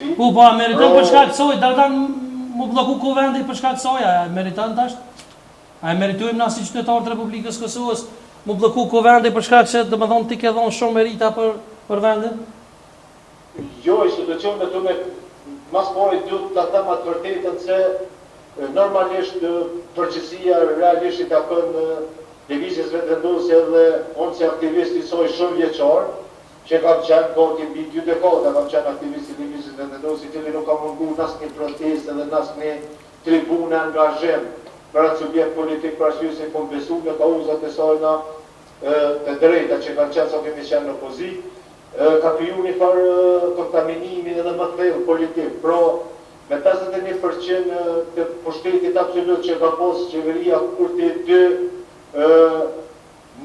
Shqipëri. Po, meriton për shkak të soj, Dardan mu bloku kuvendi për shkak të soj, a meriton tash? A meritojmë na si qytetarë të Republikës Kosovës mu bloku kuvendi për shkak se domethënë ti ke dhënë shumë merita për vendin? Jo, institucionet të me mas pari duhet të them atë vërtetën se normalisht përgjithësia realisht i takon lëvizjes vetëvendosje dhe unë si aktivist i soj shumë vjeçar, që kam qenë gati mbi 2 dekada, kam qenë aktivist i lëvizjes vetëvendosje, i cili nuk ka mungu asnjë protestë dhe asnjë tribune angazhim për atë subjekt politik, për arsye se kom besu në kauzat e sajna të drejta që kanë qenë sa kemi qenë në opozitë, ka kriju një farë kontaminimin edhe më të thellë politik. Pra, me 51% të pushtetit absolut që ka posë qeveria Kurti 2,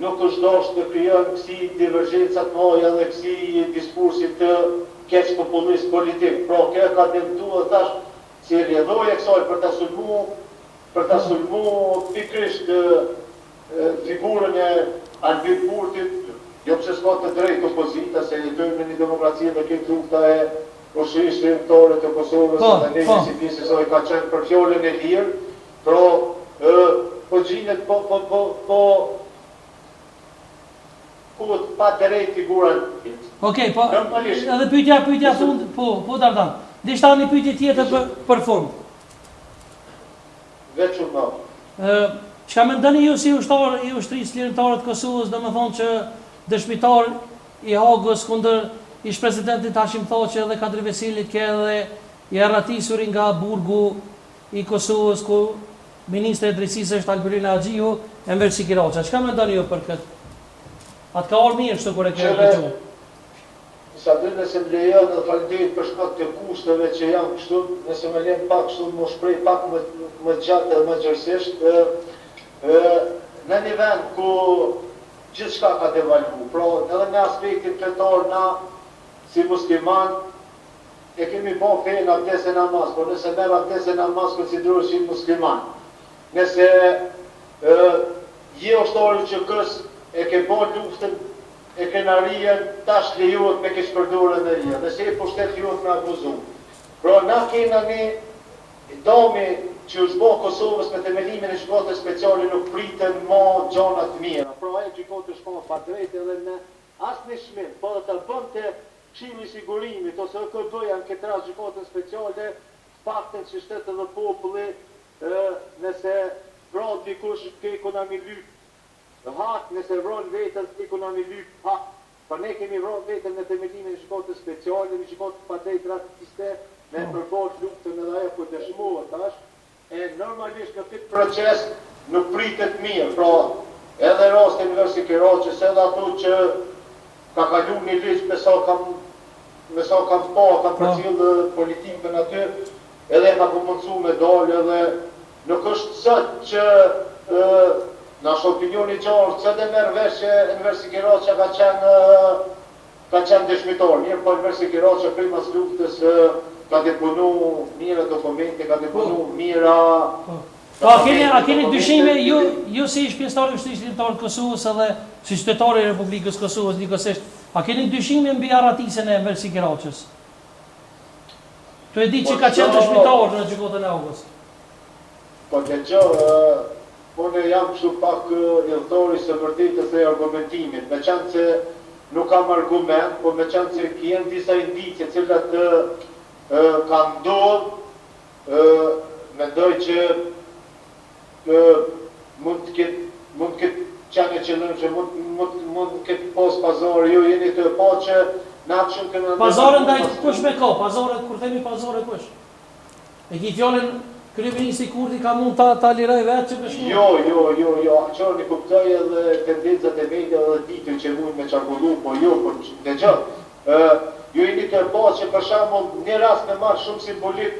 nuk është dashur të krijon kësi divergjencat mëdha dhe kësi diskursit të keq populist politik. Pra, kjo ka dëmtuar tash si rrjedhoja e kësaj për ta sulmu pikërisht figurën e Albin Kurtit. Jo pse s'ka të drejtë opozita, se jetojmë në një demokraci dhe këtë lufta e ushtrisë shërbëtare të Kosovës dhe ne si pjesë e saj ka qenë për fjalën e lirë, pra po gjinet pa drejt figurën. Okej, po edhe pyetja fund, po Dardan. Dishta një pyetje tjetër për fund. Veç unë. Çka mendoni ju si ushtar i ushtrisë lirimtare të Kosovës, domethënë që dëshmitar i Hagës kundër ish presidentit Hashim Thaçi dhe Kadri Vesilit ke edhe i arratisuri nga burgu i Kosovës ku ministri i drejtësisë është Albirina Haxhiu e Enver Sikiraçi. Çka mendoni ju për këtë? Atë ka orë mirë kështu kur e ke dëgjuar? Sa dhe nëse më lejon dhe faleminderit për shkak të kushteve që janë kështu, nëse më lejon pak kështu më shprej pak më gjatë dhe më gjërësisht, në një vend ku gjithë shka ka devalvu, pra edhe në aspektin fetar na si musliman e kemi bo fejnë abdes e namaz, por nëse merë abdes e namaz konsiderohet si musliman. Nëse je ushtarë që kës e ke bo luftën e krenarien, tash lejohet me kesh përdore në rria, nëse e pushtet lejohet me akuzu. Pra na kena një dami që është bo Kosovës me themelimin e gjykatës speciale nuk pritën ma gjanat mira. Pra ajo gjykatë është pa drejtë edhe në asë një shmim, po dhe të bënd të Këshilli i Sigurimit, ose KB-ja në këtë rast gjykatën speciale, faktin që shtetë edhe populli, nëse vrat dikush ke ekonomi lyp hak, nëse vron vetën ekonomi lyp hak, për ne kemi vron vetën në themelimin e gjykatës speciale, në gjykatë pa drejtë rastiste, me përballë luftën edhe ajo ku dëshmohet tash. E normalisht në këtë proces nuk pritet mirë, pra edhe rasti Enver Sikiraçis, edhe ato që ka kalu një ligj me sa kam përcjellë politikën aty, edhe ka përmundsu me dalë edhe nuk është sot që në ashtë opinioni gjarë, që dhe merë vesh që Enver Sikiraçi ka qenë dëshmitar, mirë po Enver Sikiraçi prej mas luftës ka deponu mira dokumente, ka deponu mira... Po, a keni dyshime, ju si ish pjesëtar i ushtrisë lirimtare të Kosovës edhe si qytetar i Republikës Kosovës njëkohësisht, a keni dyshime mbi arratisjen e Enver Sikiraçis? Tu e di që ka qenë dëshmitar në gjykatën e Hagës. Po unë jam kështu pak idhëtori së vërtetës dhe argumentimit, me qenë se nuk kam argument, po me qenë se kjenë disa indicje cilat ka ndodhë, mendoj që mund të ketë qenë qëllim që mund të ketë pos pazare, ju jeni të pa që na shumë kënë... Pazare ndaj kush me ka, pazare, kur themi pazare kush? E ki fjallin kryeministri Kurti ka mund ta liroj vetë që bëshmu? Jo, qërë një kuptoj edhe tendencat e media dhe ditën që mund me qarkullu, po jo, por në gjë. Ju jeni të pa që për shembull një rast me marrë shumë simbolik,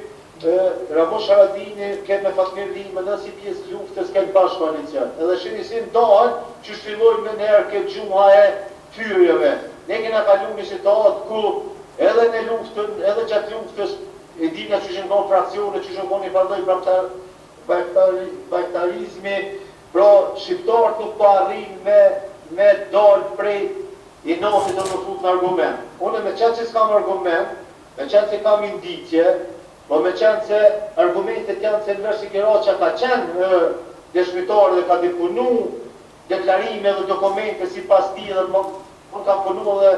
Ramush Haradini ke me Fatmir Lime në si pjesë luftës ke bashkë koalicion. Edhe shinisin dalë që shfillojnë me njerë këtë gjuha e fyrjeve. Ne kena kalu një situatë ku edhe në luftën, edhe gjatë luftës, e dina që shënë konë fraksione, që shënë konë një pardoj bajtarizmi, pra shqiptarët nuk pa arrin me dalë prej i notit dhe në fut në argument. Unë me qëtë që s'kam argument, me qenë se kam indicje, po me qenë se argumentet janë se Enver Sikiraqa ka qenë dëshmitar dhe ka depunu deklarime dhe dokumente si pas ti dhe më kam punu dhe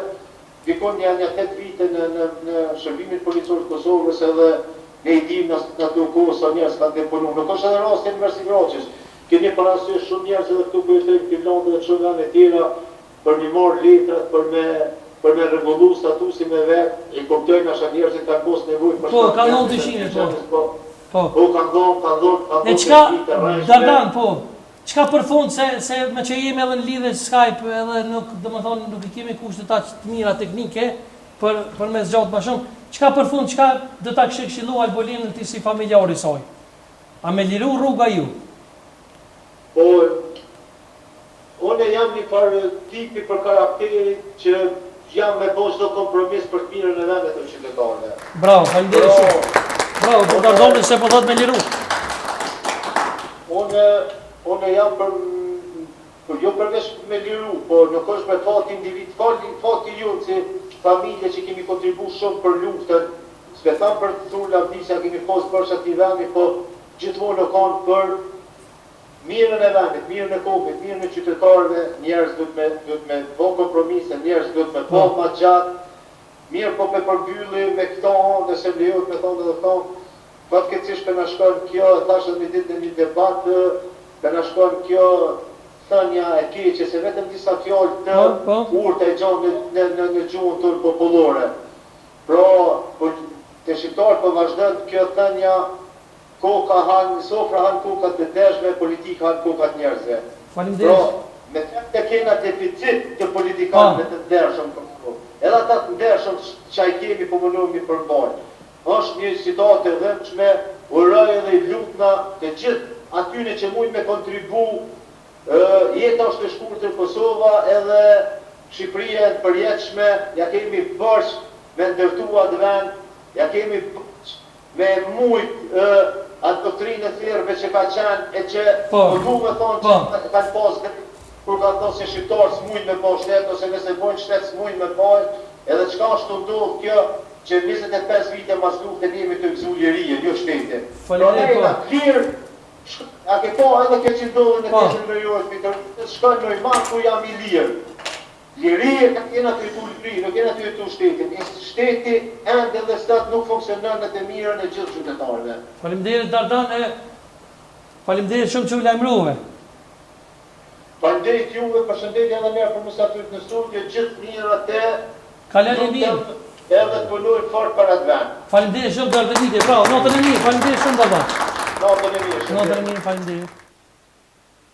dikon një 8 vite në shërbimin policor të Kosovës edhe ne i dim në të kohë sa njerës kanë depunu. Nuk është edhe rast Enver Sikiraqës. Keni parasysh shumë njerëz edhe këtu ku jetojnë Finlandë dhe shumë vende tjera për mi marrë letrat, për me rregullu statusin me vet, i kuptojnë asha njerëzit kanë mos nevojë për. Po, kanë dhënë dyshimin, po. Po, kanë dhënë. E çka, Dardan, po. Çka për fund se me që jemi edhe në lidhje Skype edhe nuk, domethënë nuk i kemi kushtet aq të mira teknike për me zgjat më shumë. Çka për fund, çka do ta këshilloj Albolinën ti si familjar i saj? A me liru rruga ju? Po, unë jam një farë tipi për karakterit që jam me bo çdo kompromis për të mirën e vendet të qytetarëve. Bravo, faleminderit shumë. Bravo, po Dardoni se po thot me liru. Unë jam jo përveç me liru, po nuk është me fat individ, fati ju si familje që kemi kontribu shumë për luftën, s'pe tham për të thurë lavdisja kemi posë për shati vendi, po gjithmonë kanë për mirën e vendit, mirën e kokët, mirën e qytetarëve, njerëz duhet me bo kompromise, njerëz duhet me bo ma gjatë, mirë po me përbylli me këto anë, dhe se lejot me thonë dhe thonë, fatkeqësisht për në shkon kjo, thash edhe një ditë në një debat, për në shkon kjo thënja e keqe, se vetëm disa fjallë të urtë e gjonë në gjuhën tërë popullore. Pra, të shqiptarë për vazhdojnë kjo thënja, koka hanë, sofra hanë kokat të deshme, politika hanë kokat njerëzve. Faleminderit. Pra, me të kena deficit të politikanëve të ndershëm, edhe ata të ndershëm që i kemi po mënohemi përmbajnë. Është një situatë e dhëmshme, uroj edhe i lutna të gjithë atyne që mujnë me kontribu jeta është e shkurtër Kosova edhe Shqipëria e përjetshme, ja kemi bërsh me ndërtua të vend, ja kemi me mujt atë doktrinë të therrëve që ka qenë e që po du me thonë që kanë pasë kur kanë thonë se shqiptarë s'mujnë me po shtetë ose nëse bojnë shtetë s'mujnë me po edhe qka është të ndodhë kjo që 25 vite mas luftën jemi të gëzu lirije, jo shtete. Pra nejna lirë, a ke po edhe ke që ndodhë në keshën në jojë, shkojnë në iman ku jam i lirë. Lirije ka kena të jetu liri, nuk kena të jetu shtetin. Shteti ende dhe stat nuk funksionon në të mirën e gjithë qytetarëve. Faleminderit Dardan, faleminderit shumë që u lajmërove. Faleminderit juve, përshëndetje edhe mirë për mësatyrët në studio, gjithë mirat e kaloni mirë. Edhe të punojnë fort për atë vend. Faleminderit shumë Dardanite, bravo, notën e mirë, faleminderit shumë Dardan. Notën e mirë, faleminderit.